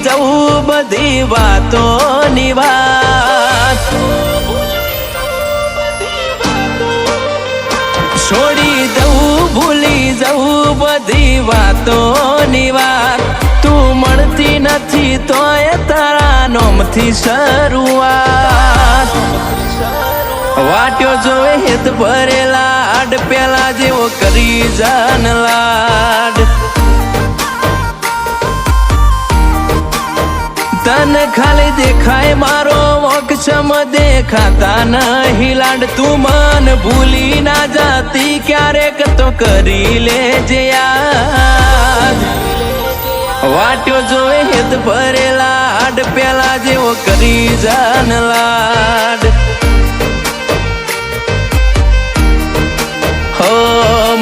જવું બધી વાતોની વાત, છોડી દઉં ભૂલી જવું બધી વાતોની વાત, તું મળતી નથી તોય તારા નોમથી શરૂઆત, વાટ્યો જોવે હેત ભરેલા આડ પેલા જેવો કરી જાન લાડ, તને ખાલી દેખાય મારો મોક્ષમ દેખાતા નહીં લાડ, તું મન ભૂલી ના જાતી ક્યારેક તો કરી લેજે યાદ, વાટ્યો જોવે હેત ભરેલા આડ પેલા જેવો કરી જાન લાડ, હો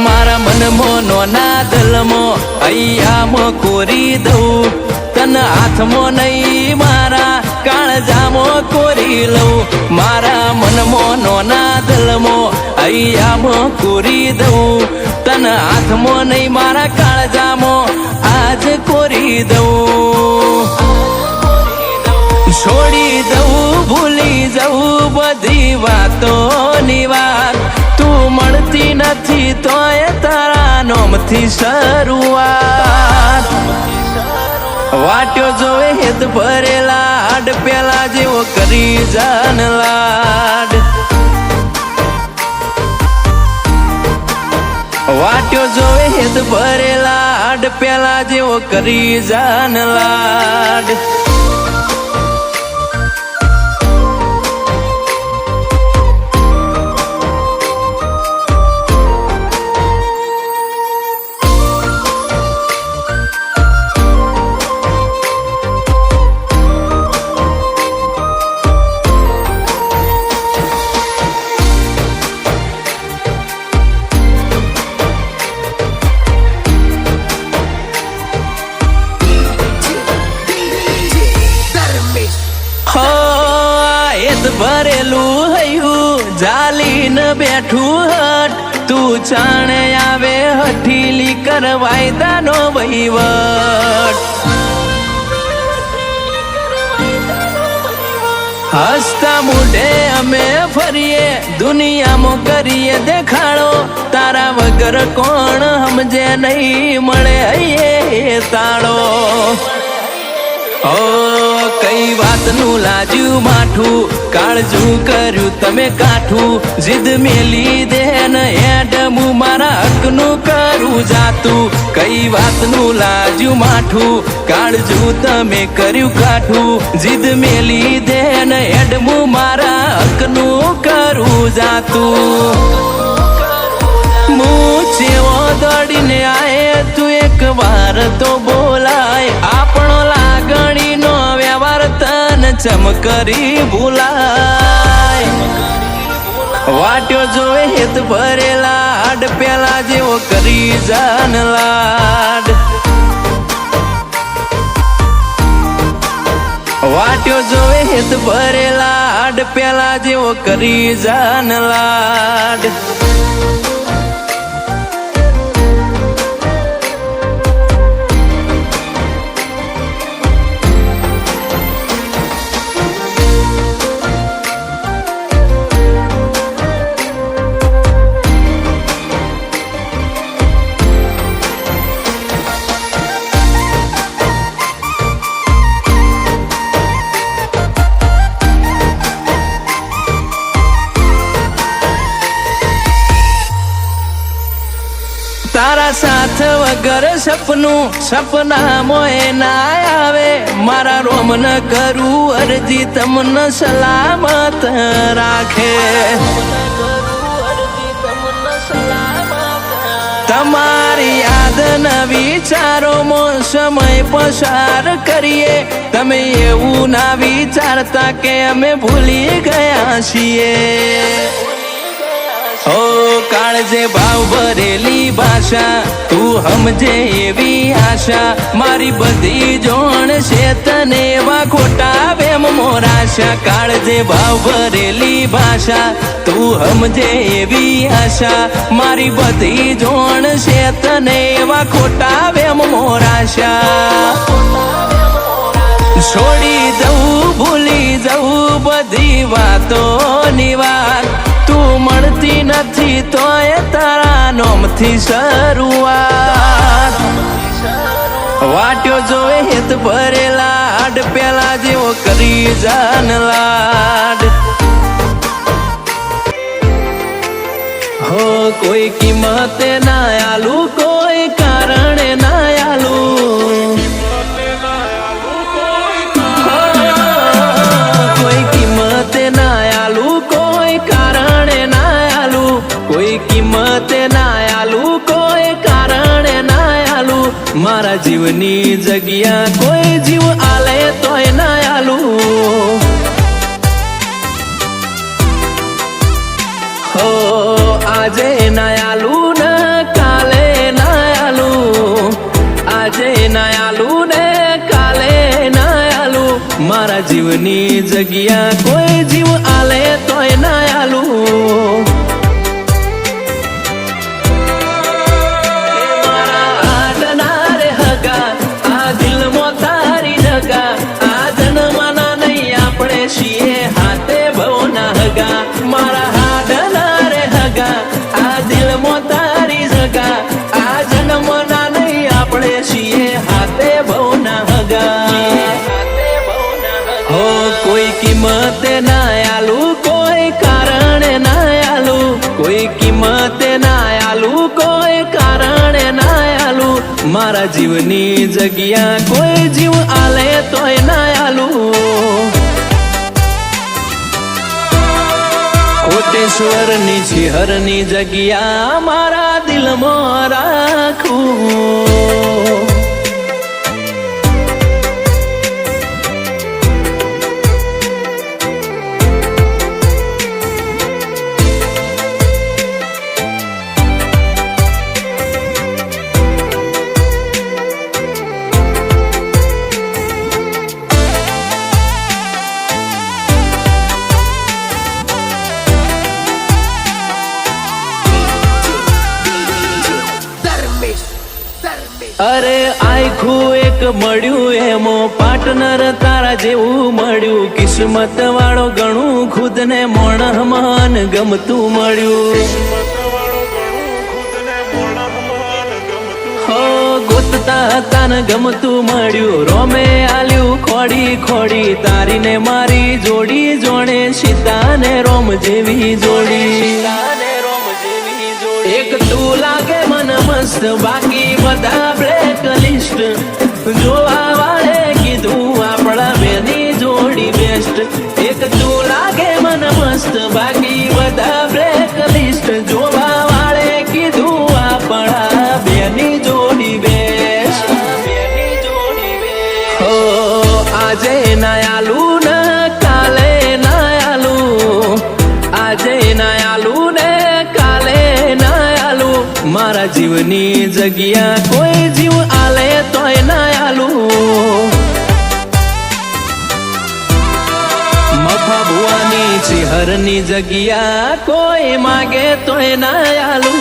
મારા મનમાં નોના દલમાં અહીંયામાં કોરી દઉં, તને હાથમાં નહીં મારા કાળજામાં કોરી લઉં, મારા મનમાં નોના દલમાં અહીંયામાં કોરી દઉં, તને હાથમાં નહીં મારા કાળજામાં આજ કોરી દઉં, છોડી દઉં ભૂલી જવું બધી વાતોની વાત, તું મળતી નથી તોય તારા નોમથી શરૂઆત, વાટ્યો જોવે હેત ભરેલા આડ પેલા જેવો કરી જાન લાડ, વાટ્યો જોવે હેત ભરેલા આડ પેલા જેવો કરી જાન લાડ, ભરેલું હૈયું જાલીને બેઠું હટ, તું જાણે આવે હઠીલી કર વાયદાનો વહીવટ, હસતા મૂઢે અમે ફરીએ દુનિયામાં કરીએ દેખાડો, તારા વગર કોણ સમજે નહીં મળે હૈયે તાળો, ઓ કઈ વાતનું લાજ્યું માઠું કાળજું કર્યું તમે કાઠું, જીદ મેલી દે ને એડમું મારા હકનું કરું જાતું, કઈ વાતનું લાજ્યું માઠું કાળજું તમે કર્યું કાઠું, જીદ મેલી દે ને એડમું મારા હકનું કરું જાતું, મૂછેવો દોડીને આયે તું એક વાર તો બોલાય, આપણો લાગણીનો વ્યવહાર તન ચમ કરી ભૂલાય, વાટ્યો જોવે હેત ભરેલા આડ પેલા જેવો કરી જાન લાડ, વાટ્યો જોવે હેત ભરેલા આડ પેલા જેવો કરી જાન લાડ, તારા સાથ વગર સપનું સપના મોએ ના આવે, મારા રોમ ન કરું અરજી તમને સલામત રાખે, તમારી યાદ ન વિચારોમાં સમય પસાર કરીએ, તમે એવું ના વિચારતા કે અમે ભૂલી ગયા છીએ, ઓ કાળજે ભાવ ભરેલી ભાષા તું સમજે એવી આશા, મારી બધી જોણ છે તને એવા ખોટા વેમ મોરાશા, કાળજે ભાવ ભરેલી ભાષા તું સમજે એવી આશા, મારી બધી જોણ છે તને એવા ખોટા વેમ મોરાશા, છોડી દઉં ભૂલી જવું બધી વાતોની વાત, તું મળતી નથી તોય તારા નોમથી શરૂઆત. વાટ્યો જોવે હેત ભરેલા હાડ પેલા જેવો કરી જાન લાડ. હો કોઈ કિંમતે ના આલુ, કોઈ કારણે ના આલુ, કોઈ કિંમતે ના આલુ, કોઈ કારણે ના આલુ, કોઈ કિંમતે ના આલુ, કોઈ કારણે ના આલુ. મારા જીવની જગ્યા કોઈ જીવ આલે તોય ના આલુ. હો આજે ના આલુ ને કાલે ના આલુ, આજે ના આલુ ને કાલે ના આલુ. મારા જીવની જગ્યા કોઈ જીવ આલે તોય ના આલુ. મારા આડના રે હગા, આ દિલમાં તારી જગા, આ જન્મના નહીં આપણે છીએ હાથે ભવના હગા. મારા આડના રે હગા, આ દિલમાં તારી જગા, આ જન્મના નહીં આપણે છીએ હાથે ભવના હગા. હો કોઈ કિંમતે ના આલુ, કોઈ કારણે ના આલુ, કોઈ કિંમતે ના આલુ, કોઈ કારણે ના આલુ. મારા જીવની જગ્યા કોઈ જીવ આલે તોય ના આલુ. કોટેશ્વરની શિહરની જગ્યા મારા દિલમાં રાખું. અરે આખું એક મળ્યું એમો પાર્ટનર તારા જેવું મળ્યું. કિસ્મત વાળો ઘણું ખુદને મોણ મન ગમતું મળ્યું. હો ગોતતા હતા ને ગમતું મળ્યું. રોમે આલ્યું ખોડી ખોડી, તારીને મારી જોડી જોડે સીતાને રોમ જેવી જોડી. એક તું લાગે મન મસ્ત, બાકી બધા બ્લેક લિસ્ટ. જોવા વાળે કીધું આપણા બેની જોડી બેસ્ટ. એક તું લાગે મન મસ્ત, બાકી બધા બ્લેક લિસ્ટ. જોવા વાળે કીધું આપણા બેની જોડી બેસ્ટ. હો આજે ના આલુ ને કાલે ના આલુ, આજે ના આલુ ને કાલે ના આલુ. મારા જીવની જગ્યા કોઈ જીવ આલે તોય ના આલુ. મફા ભુવાની શિહરની જગ્યા કોઈ માગે તોય ના આલુ.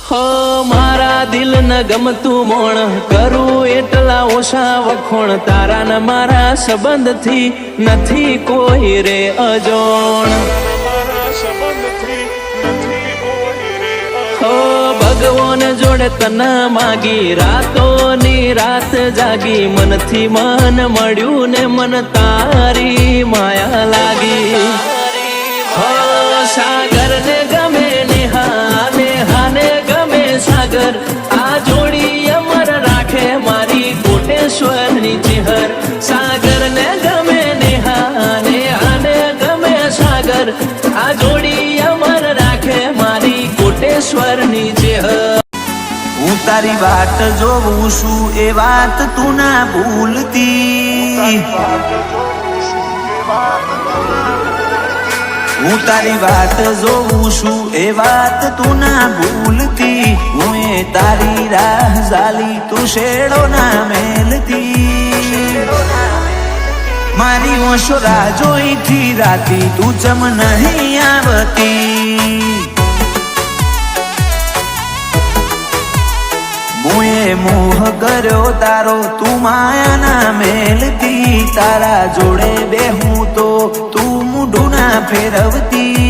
હો મારા દિલ ન ગમતું મોણ, કરું એટલા ઓછા વખોણ. તારા ને મારા સંબંધથી નથી કોઈ રે અજોણ. હો ભગવાન જોડે તને માગી, રાતોની રાત જાગી. મનથી મન મળ્યું ને મન તારી માયા લાગી. હો સાગર ને ગમે નેહા, નેહા ને ગમે સાગર. આ જોડી અમર રાખે મારી કોટેશ્વરની ચેહર. સાગર ને ગમે નેહા, નેહા ને ગમે સાગર. આ જોડી અમર રાખે મારી કોટેશ્વરની ચેહર. હું તારી વાટ જોઉં છું એ વાત તું ના ભૂલતી હું તારી વાટ જોઉં છું એ વાત તું ના ભૂલતી હું એ તારી રાહ ઝાલી તું શેડો ના મેલતી મારી ઓશો રાહ જોઈથી રાતી તું ચમ નહીં આવતી મુએ મોહ કર્યો તારો તું માયા ના મેલતી તારા જોડે બેહું તો તું મૂઢું ના ફેરવતી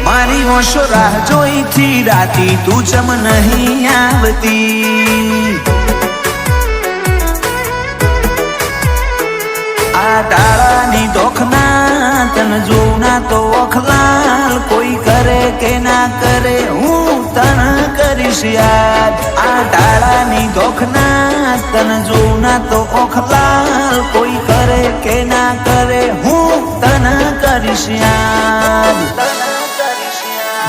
મારી ઓશો રાહ જોઈથી રાતી તું ચમ નહીં આવતી આ ડાળાની દોખના તન જોઉં ના તો ઓખલાલ કોઈ કરે કે ના કરે હું તન કરીશ યાદ આ ડાળાની દોખના તન જોઉં ના તો ઓખલાલ કોઈ કરે કે ના કરે હું તન કરીશ યાદ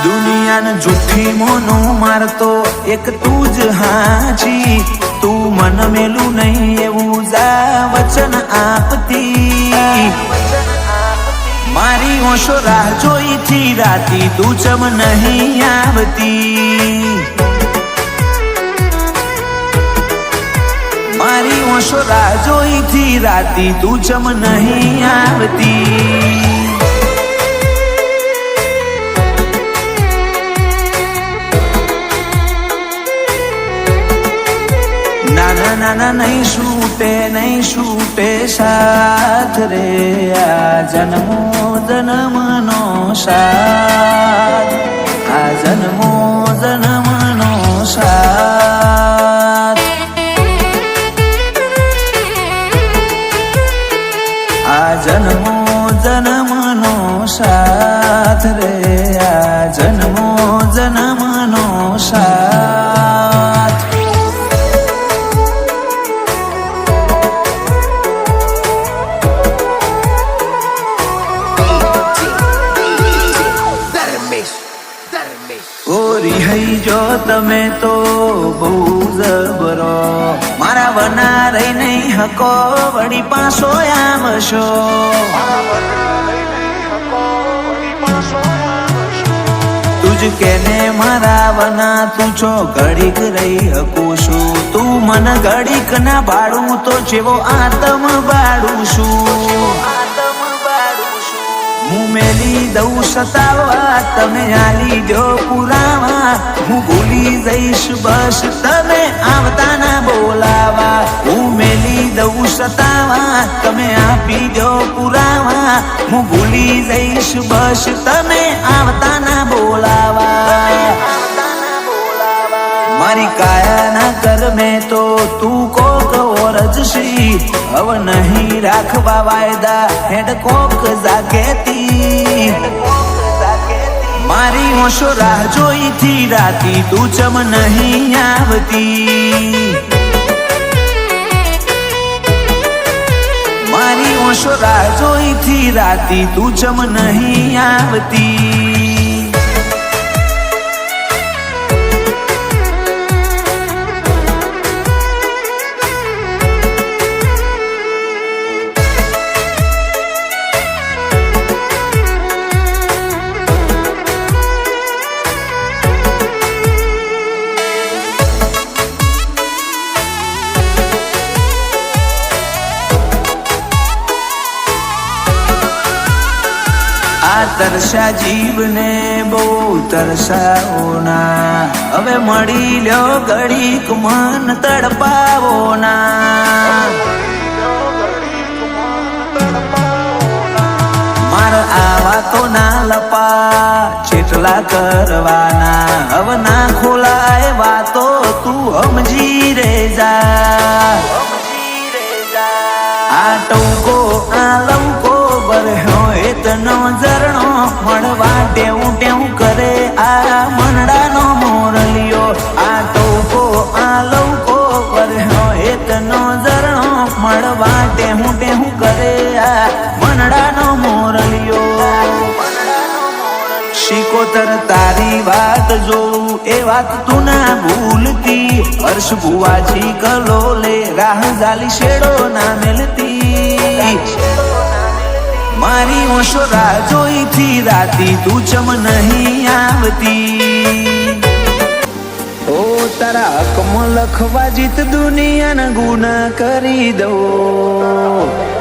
દુનિયાને જુઠ્ઠી મોનો મારતો એક તું જ હાચી તું મન મેલું નહીં એવું જા વચન આપતી મારી ઓશો રાહ જોઈથી રાતી તું ચમ નહીં આવતી મારી ઓશો રાહ જોઈથી રાતી તું ચમ નહીં આવતી નાના નાના નહીં છૂટે સાથ રે આ જન્મો જન્મનો સાથ આ જન્મો જન્મનો સાથ આ જન્મો જન્મનો સાથ રે આ જન્મો જન્મનો સાથ ગોરી હઈ જો તમે તો બહુ જબરો મારા વના રહી નહીં હકો વળી પાછો આવશો તુજ કેને મારા વના તું છો ઘડીક રહી હકું છું તું મન ઘડીક ના ભાડું તો જેવો આતમ બાળું છું હું મેલી દઉં સતાવા તમે આલી દો પુરાવા હું ભૂલી જઈશ બસ તમે આવતા ના બોલાવા હું મેલી દઉં સતાવા તમે આપી દો પુરાવા હું ભૂલી જઈશ બસ તમે આવતા ના બોલાવા મારી કાયા ના કર મેં તો તું કોક ઓરજશી હવે નહીં રાખવા વાયદા હેડ કોક જાગેતી મારી ઓશો રાહ જોઈથી રાતી તું ચમ નહીં આવતી મારી ઓશો રાહ જોઈથી રાતી તું ચમ નહીં આવતી આ તરસા જીવને બહુ તરસાવો ના હવે મળી લ્યો ઘડીક મન તડપાવો ના મારા આવા તો ના લપા જેટલા કરવાના હવે ના ખોલાય વાતો તું સમજી રે જા આ ટૌકો આ લવકો બરહ્યો એતનો ઝરણો મળવા ટેવું ટેવું કરે આ મનડાનો મોરલિયો આ ટૌકો આ લવકો બરહ્યો એતનો ઝરણો મળવા ટેવું ટેવું કરે આ મનડાનો મોરલિયો શીખો નિરંતર તારી વાત જોઉં એ વાત તું ના ભૂલતી હર્ષ ભુવાજી કલોલે રાહ જાલી શેડો ના મેલતી મારી ઓશો રાહ જોઈ થી રાતી તું ચમ નહીં આવતી ઓ તારા હકમાં લખવા જીત દુનિયાના ગુના કરી દઉં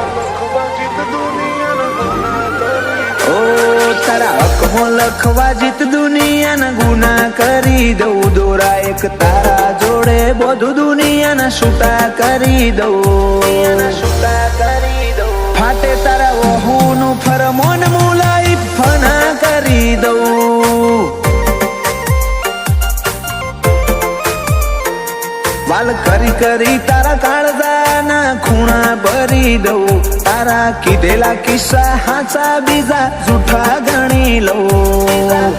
તારા હકમાં લખવા જીત દુનિયાના ગુના કરી દઉં દોરા એક તારા જોડે બધું દુનિયાના છૂટા કરી દઉં ફાટે તારા વહુનું ફરમોન મુલાઈ ફના કરી દઉં વાલ કરી કરી તારા કાળજાના ખૂણા ભરી દઉં તારા કીધેલા કિસ્સા હાચા બીજા જૂઠા ગણી લઉં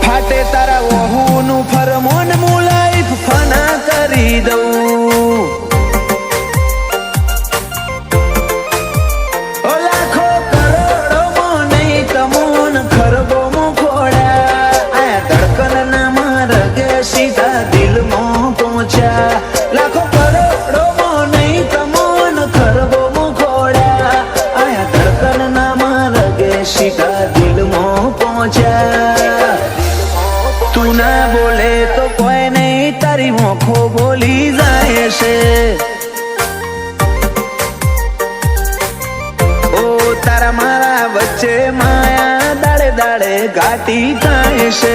ફાટે તારા વહુનું ફરમોન મુલાઈ ફના કરી દઉં લાખો કરોડોમાં નહીં તમોન ખરબોમાં ખોડા આ ધડકન ના માર્ગે સીધા દિલમાં પહોંચ્યા લાખો કરોડોમાં નહીં તમોન ખરબોમાં ખોડા આયા ધડકન ના માર્ગે સીધા દિલમાં પહોંચ્યા તું ના બોલે તો કોઈ નહીં તારી મોખો બોલી જાય છે તારા મારા વચ્ચે માયા દાડે દાડે ઘાટી થાય છે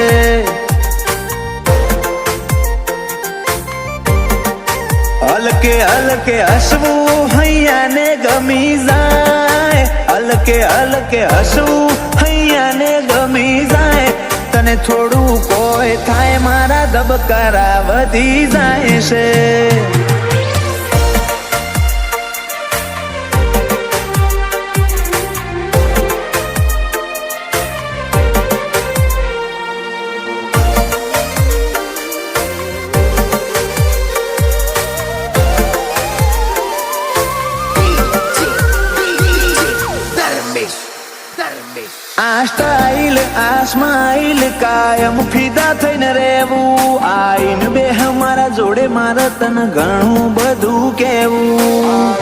હલકે હલકે હસવું હૈયાને ગમી જાય હલકે હલકે હસવું હૈયાને ગમી જાય તને થોડું કોઈ થાય મારા ધબકારા વધી જાય છે આ સ્ટાઇલ આ સ્માઇલ કાયમ ફિદા થઈને રહેવું આઈન બે હમારા જોડે મારે તને ઘણું બધું કેવું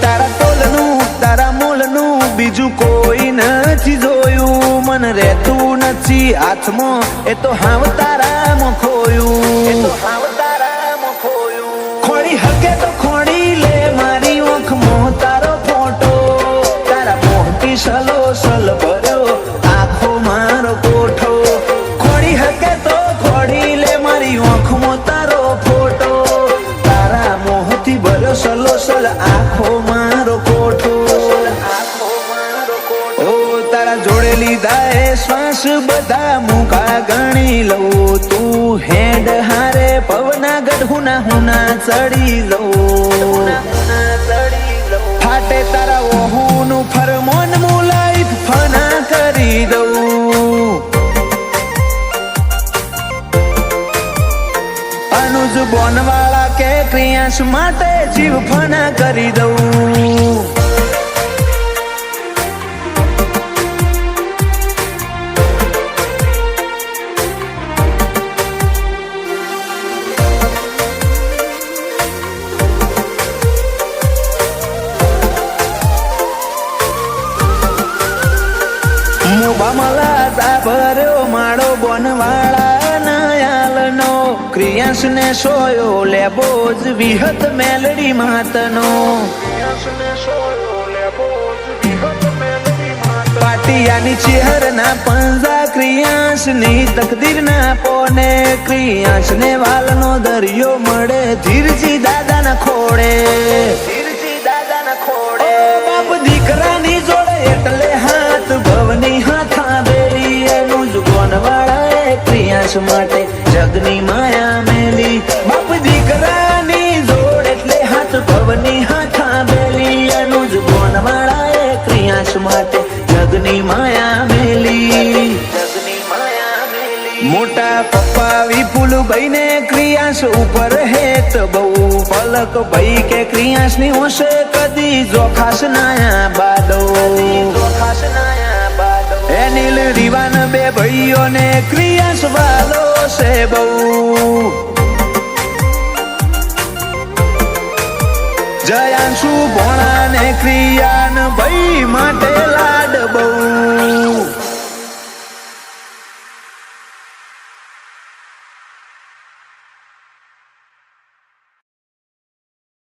તારા તોલનું તારા મોલનું બીજું કોઈ નથી જોયું મને રહેતું નથી હાથમાં એ તો હાવ તારામાં ખોયું ખોડી હકે તો ખોડી લે મારી ઓખમાં તારો ફોટો તારા મોટી સલો સલ ભર્યો આખો મારો કોઠો ખોડી હકે તો ખોડી લે મારી ઓખમાં તારો ફોટો તારા મોહથી ભર્યો સલો સલ આખો મારો કોઠો ઓ તારા જોડે લીધા એ શ્વાસ બધા મુકા ગણી લઉં તું હેડ હારે પવના ગઢુના હુના ચડી લઉં ફાટે તારા વહુનું ફરમોન મુલાઈ ફના કરી દઉં અનુજ બોનવાળા કે ક્રિયાંશ માટે જીવ ફના કરી દઉં ભર્યો માળો બોનવાળા નયાલનો ક્રિયાંશ ને સોયો લેબો જ વિહત મેલડી માતનો પાટિયાની ચેહરના પંજા ક્રિયાંશ ની તકદીર ના પોને ક્રિયાંશ ને વાલનો દરિયો મળે ધીરજી દાદા ના ખોડે બાપ દીકરાની જોડે એટલે હાથ ભવની હાથા બેરી એનું જ બોનવાળા ક્રિયાંશ માટે જગની માયા મેલી બાપ દીકરાની જોડ એટલે હાથ ભવની હાથા બેલી એનું જ બોનવાળા ક્રિયાંશ માટે જગની માયા મેલી મોટા પપ્પા વિપુલ ભાઈ ને ક્રિયાશ ઉપર હેત બહુ પલક ભાઈ કે ક્રિયાશ ની હોશે કદી જોખાશ નાયા બાદો એનિલ રીવાન બે ભાઈઓ ને ક્રિયાશ વાલો છે બહુ જયાંશુ ભોણા ને ક્રિયાન ભાઈ માટે